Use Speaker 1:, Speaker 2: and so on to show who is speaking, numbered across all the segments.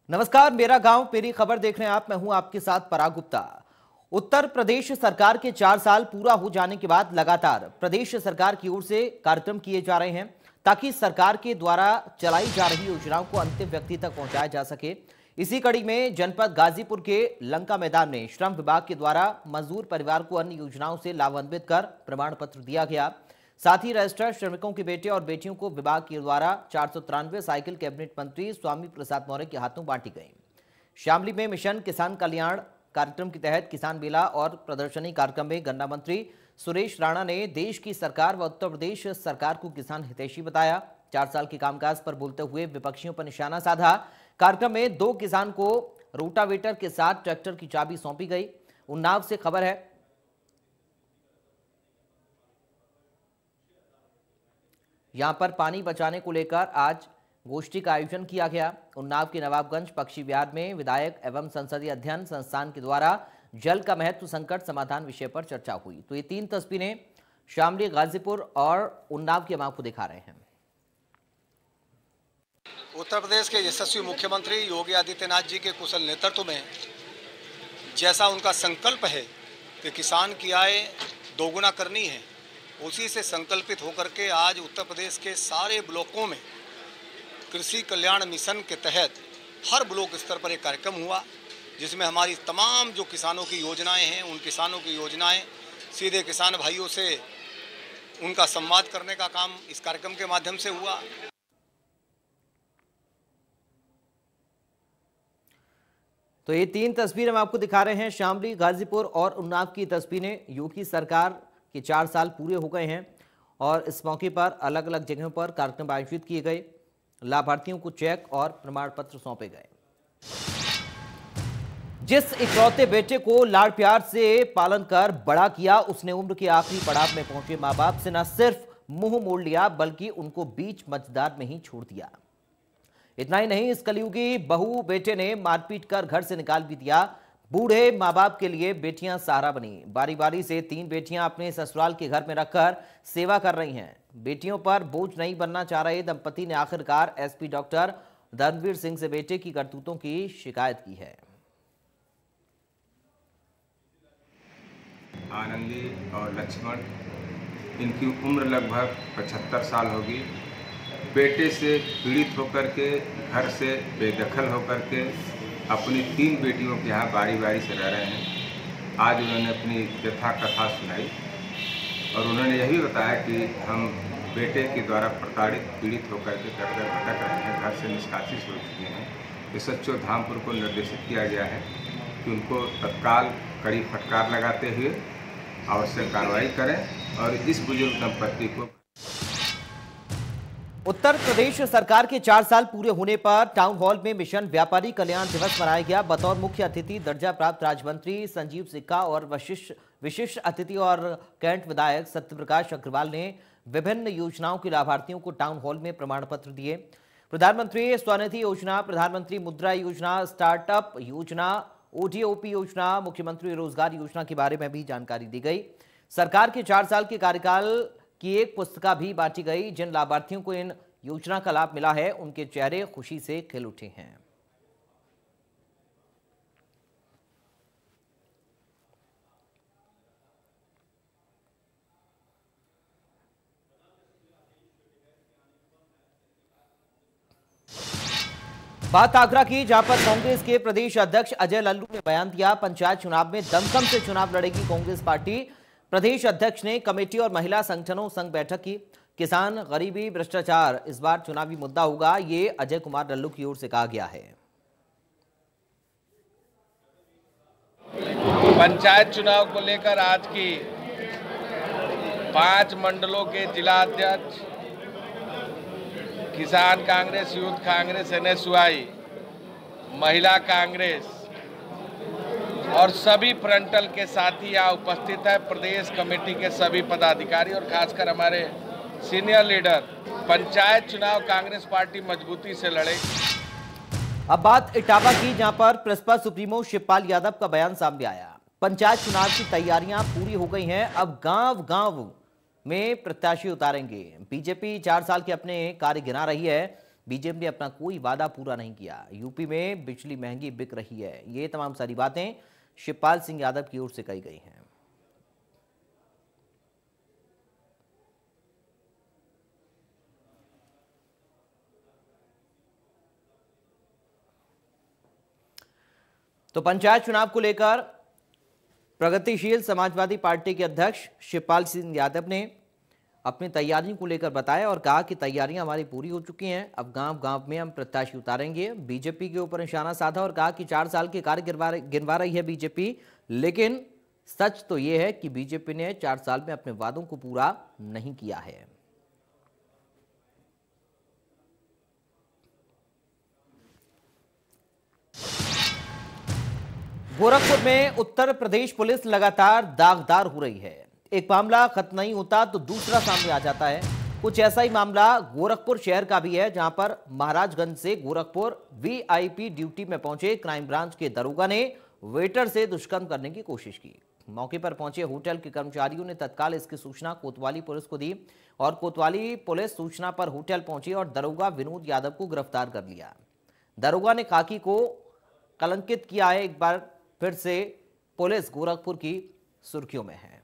Speaker 1: नमस्कार, मेरा गांव मेरी खबर देख रहे हैं आप। मैं हूं आपके साथ पराग गुप्ता। उत्तर प्रदेश सरकार के 4 साल पूरा हो जाने के बाद लगातार प्रदेश सरकार की ओर से कार्यक्रम किए जा रहे हैं ताकि सरकार के द्वारा चलाई जा रही योजनाओं को अंतिम व्यक्ति तक पहुंचाया जा सके। इसी कड़ी में जनपद गाजीपुर के लंका मैदान में श्रम विभाग के द्वारा मजदूर परिवार को अन्य योजनाओं से लाभान्वित कर प्रमाण पत्र दिया गया। साथ ही रजिस्टर्ड श्रमिकों के बेटे और बेटियों को विभाग के द्वारा 493 साइकिल कैबिनेट मंत्री स्वामी प्रसाद मौर्य के हाथों बांटी गई। शामली में मिशन किसान कल्याण कार्यक्रम के तहत किसान मेला और प्रदर्शनी कार्यक्रम में गन्ना मंत्री सुरेश राणा ने देश की सरकार व उत्तर प्रदेश सरकार को किसान हितैषी बताया। 4 साल के कामकाज पर बोलते हुए विपक्षियों पर निशाना साधा। कार्यक्रम में 2 किसान को रोटावेटर के साथ ट्रैक्टर की चाबी सौंपी गई। उन्नाव से खबर है। यहां पर पानी बचाने को लेकर आज गोष्ठी का आयोजन किया गया। उन्नाव के नवाबगंज पक्षी विहार में विधायक एवं संसदीय अध्ययन संस्थान के द्वारा जल का महत्व संकट समाधान विषय पर चर्चा हुई। तो ये 3 तस्वीरें शामली, गाजीपुर और उन्नाव की हम आपको दिखा रहे हैं।
Speaker 2: उत्तर प्रदेश के यशस्वी मुख्यमंत्री योगी आदित्यनाथ जी के कुशल नेतृत्व में जैसा उनका संकल्प है कि किसान की आय दोगुना करनी है, उसी से संकल्पित होकर के आज उत्तर प्रदेश के सारे ब्लॉकों में कृषि कल्याण मिशन के तहत हर ब्लॉक स्तर पर एक कार्यक्रम हुआ, जिसमें हमारी तमाम जो किसानों की योजनाएं हैं, उन किसानों की योजनाएं सीधे किसान भाइयों से उनका संवाद करने का काम इस कार्यक्रम के माध्यम से हुआ।
Speaker 1: तो ये 3 तस्वीरें हम आपको दिखा रहे हैं, शामली, गाजीपुर और उन्नाव की तस्वीरें। योगी सरकार के 4 साल पूरे हो गए हैं और इस मौके पर अलग अलग जगहों पर कार्यक्रम आयोजित किए गए। लाभार्थियों को चेक और प्रमाण पत्र सौंपे गए। जिस इकलौते बेटे को लाड़ प्यार से पालन कर बड़ा किया, उसने उम्र के आखिरी पड़ाव में पहुंचे मां बाप से न सिर्फ मुंह मोड़ लिया बल्कि उनको बीच मझधार में ही छोड़ दिया। इतना ही नहीं, इस कलयुगी बहू बेटे ने मारपीट कर घर से निकाल भी दिया। बूढ़े माँ बाप के लिए बेटियां सहारा बनी। बारी बारी से 3 बेटियां अपने ससुराल के घर में रखकर सेवा कर रही हैं। बेटियों पर बोझ नहीं बनना चाह रहे दंपति ने आखिरकार एसपी डॉक्टर धर्मवीर सिंह से बेटे की करतूतों की शिकायत की है।
Speaker 3: आनंदी और लक्ष्मण, इनकी उम्र लगभग 75 साल होगी। बेटे से पीड़ित होकर के, घर से बेदखल होकर के अपनी 3 बेटियों के यहाँ बारी बारी से रह रहे हैं। आज उन्होंने अपनी यथा कथा सुनाई और उन्होंने यह भी बताया कि हम बेटे के द्वारा प्रताड़ित पीड़ित होकर के दर दर भटक रहे हैं, घर से निष्कासित हो चुके हैं। एसएचओ धामपुर को निर्देशित किया गया है कि उनको तत्काल कड़ी फटकार लगाते हुए आवश्यक कार्रवाई करें और इस बुजुर्ग दंपति को।
Speaker 1: उत्तर प्रदेश सरकार के 4 साल पूरे होने पर टाउन हॉल में मिशन व्यापारी कल्याण दिवस मनाया गया। बतौर मुख्य अतिथि दर्जा प्राप्त राज्य मंत्री संजीव सिक्का और विशिष्ट अतिथि और कैंट विधायक सत्यप्रकाश अग्रवाल ने विभिन्न योजनाओं के लाभार्थियों को टाउन हॉल में प्रमाण पत्र दिए। प्रधानमंत्री स्वनिधि योजना, प्रधानमंत्री मुद्रा योजना, स्टार्टअप योजना, ओडीओपी योजना, मुख्यमंत्री रोजगार योजना के बारे में भी जानकारी दी गई। सरकार के 4 साल के कार्यकाल की एक पुस्तिका भी बांटी गई। जिन लाभार्थियों को इन योजना का लाभ मिला है, उनके चेहरे खुशी से खिल उठे हैं। बात आगरा की, जहां पर कांग्रेस के प्रदेश अध्यक्ष अजय लल्लू ने बयान दिया। पंचायत चुनाव में दमखम से चुनाव लड़ेगी कांग्रेस पार्टी। प्रदेश अध्यक्ष ने कमेटी और महिला संगठनों संग बैठक की। किसान, गरीबी, भ्रष्टाचार इस बार चुनावी मुद्दा होगा, ये अजय कुमार लल्लू की ओर से कहा गया है।
Speaker 4: पंचायत चुनाव को लेकर आज की 5 मंडलों के जिला अध्यक्ष, किसान कांग्रेस, यूथ कांग्रेस, एनएसयूआई, महिला कांग्रेस और सभी फ्रंटल के साथी यहाँ उपस्थित है। प्रदेश कमेटी के सभी पदाधिकारी और खासकर हमारे सीनियर लीडर। पंचायत चुनाव कांग्रेस पार्टी मजबूती से लड़ेगी।
Speaker 1: अब बात इटावा की, जहां पर प्रसपा सुप्रीमो शिवपाल यादव का बयान सामने आया। पंचायत चुनाव की तैयारियां पूरी हो गई हैं, अब गांव गांव में प्रत्याशी उतारेंगे। बीजेपी 4 साल के अपने कार्य गिना रही है। बीजेपी ने अपना कोई वादा पूरा नहीं किया। यूपी में बिजली महंगी बिक रही है। ये तमाम सारी बातें शिवपाल सिंह यादव की ओर से कही गई हैं। तो पंचायत चुनाव को लेकर प्रगतिशील समाजवादी पार्टी के अध्यक्ष शिवपाल सिंह यादव ने अपनी तैयारियों को लेकर बताया और कहा कि तैयारियां हमारी पूरी हो चुकी हैं, अब गांव-गांव में हम प्रत्याशी उतारेंगे। बीजेपी के ऊपर निशाना साधा और कहा कि 4 साल के कार्य गिनवा रही है बीजेपी, लेकिन सच तो यह है कि बीजेपी ने 4 साल में अपने वादों को पूरा नहीं किया है। गोरखपुर में उत्तर प्रदेश पुलिस लगातार दागदार हो रही है। एक मामला खत्म नहीं होता तो दूसरा सामने आ जाता है। कुछ ऐसा ही मामला गोरखपुर शहर का भी है, जहां पर महाराजगंज से गोरखपुर वीआईपी ड्यूटी में पहुंचे क्राइम ब्रांच के दरोगा ने वेटर से दुष्कर्म करने की कोशिश की। मौके पर पहुंचे होटल के कर्मचारियों ने तत्काल इसकी सूचना कोतवाली पुलिस को दी और कोतवाली पुलिस सूचना पर होटल पहुंची और दरोगा विनोद यादव को गिरफ्तार कर लिया। दरोगा ने खाकी को कलंकित किया है। एक बार फिर से पुलिस गोरखपुर की सुर्खियों में है।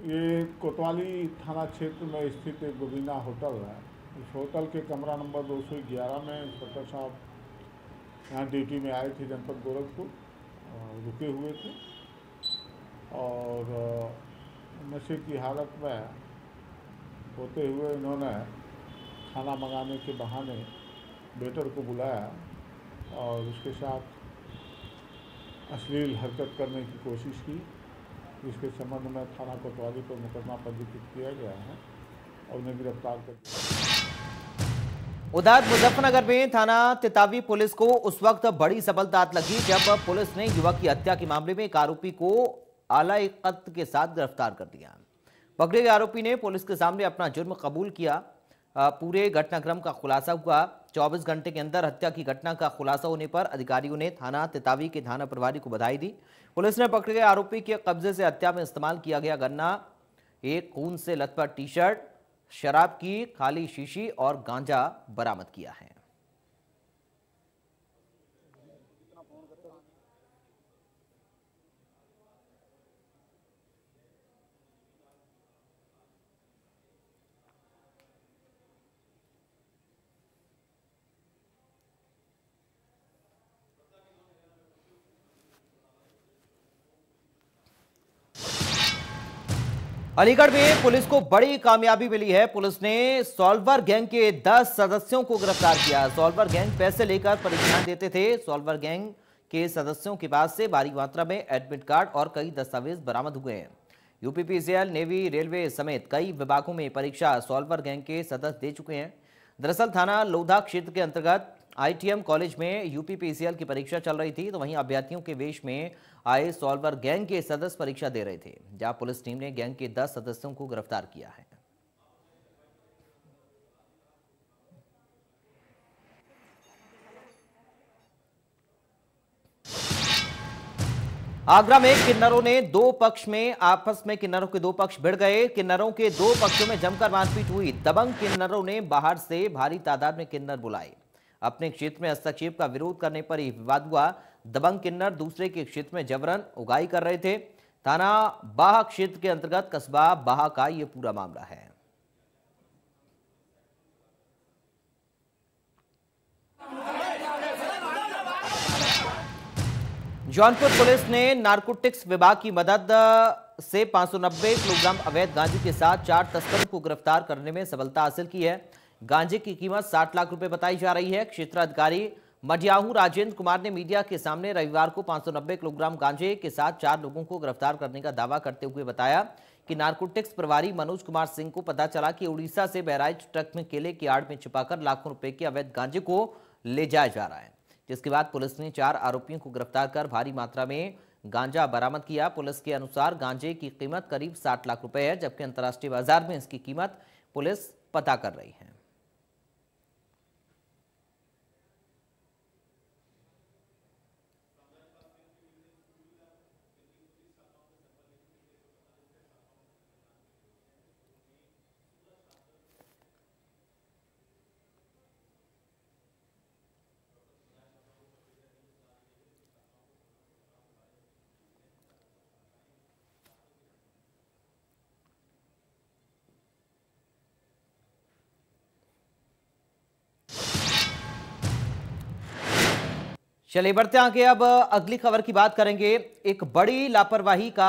Speaker 5: ये कोतवाली थाना क्षेत्र में स्थित एक गोविंदा होटल है। इस होटल के कमरा नंबर 211 में इंस्पेक्टर साहब यहाँ ड्यूटी में आए थे जनपद गोरखपुर, रुके हुए थे और नशे की हालत में होते हुए इन्होंने खाना मंगाने के बहाने वेटर को बुलाया और उसके साथ अश्लील हरकत करने की कोशिश की। इसके संबंध में थाना कोतवाली पर मुकदमा पंजीकृत किया गया है और उन्हें गिरफ्तार कर दिया।
Speaker 1: उधर मुजफ्फरनगर में थाना तितावी पुलिस को उस वक्त बड़ी सफलता लगी जब पुलिस ने युवक की हत्या के मामले में एक आरोपी को आला कत्ल के साथ गिरफ्तार कर दिया। पकड़े गए आरोपी ने पुलिस के सामने अपना जुर्म कबूल किया। पूरे घटनाक्रम का खुलासा हुआ। 24 घंटे के अंदर हत्या की घटना का खुलासा होने पर अधिकारियों ने थाना तितावी के थाना प्रभारी को बधाई दी। पुलिस ने पकड़े गए आरोपी के कब्जे से हत्या में इस्तेमाल किया गया गन्ना, एक खून से लथपथ टी शर्ट, शराब की खाली शीशी और गांजा बरामद किया है। अलीगढ़ में पुलिस को बड़ी कामयाबी मिली है। पुलिस ने सॉल्वर गैंग के 10 सदस्यों को गिरफ्तार किया। सॉल्वर गैंग पैसे लेकर परीक्षाएं देते थे। सॉल्वर गैंग के सदस्यों के पास से भारी मात्रा में एडमिट कार्ड और कई दस्तावेज बरामद हुए हैं। यूपीपीसीएल, नेवी, रेलवे समेत कई विभागों में परीक्षा सॉल्वर गैंग के सदस्य दे चुके हैं। दरअसल थाना लोधा क्षेत्र के अंतर्गत आईटीएम कॉलेज में यूपीपीसीएल की परीक्षा चल रही थी, तो वहीं अभ्यर्थियों के वेश में आए सॉल्वर गैंग के सदस्य परीक्षा दे रहे थे, जहां पुलिस टीम ने गैंग के 10 सदस्यों को गिरफ्तार किया है। आगरा में किन्नरों ने आपस में किन्नरों के दो पक्ष भिड़ गए। किन्नरों के दो पक्षों में जमकर मारपीट हुई। दबंग किन्नरों ने बाहर से भारी तादाद में किन्नर बुलाए। अपने क्षेत्र में हस्तक्षेप का विरोध करने पर यह विवाद हुआ। दबंग किन्नर दूसरे के क्षेत्र में जबरन उगाई कर रहे थे। थाना बाहा क्षेत्र के अंतर्गत कस्बा बाहा का यह पूरा मामला है। जौनपुर पुलिस ने नारकोटिक्स विभाग की मदद से 590 किलोग्राम अवैध गांजे के साथ 4 तस्करों को गिरफ्तार करने में सफलता हासिल की है। गांजे की कीमत 60 लाख रुपए बताई जा रही है। क्षेत्राधिकारी मडियाहू राजेंद्र कुमार ने मीडिया के सामने रविवार को 590 किलोग्राम गांजे के साथ 4 लोगों को गिरफ्तार करने का दावा करते हुए बताया कि नारकोटिक्स प्रभारी मनोज कुमार सिंह को पता चला कि उड़ीसा से बहराइच ट्रक में केले की आड़ में छिपाकर लाखों रुपए के अवैध गांजे को ले जाया जा रहा है, जिसके बाद पुलिस ने 4 आरोपियों को गिरफ्तार कर भारी मात्रा में गांजा बरामद किया। पुलिस के अनुसार गांजे की कीमत करीब 60 लाख रुपए है, जबकि अंतर्राष्ट्रीय बाजार में इसकी कीमत पुलिस पता कर रही है। चलिए बढ़ते आगे, अब अगली खबर की बात करेंगे। एक बड़ी लापरवाही का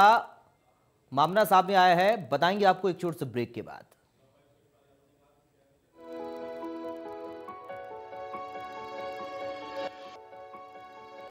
Speaker 1: मामला सामने आया है, बताएंगे आपको एक छोटे से ब्रेक के बाद।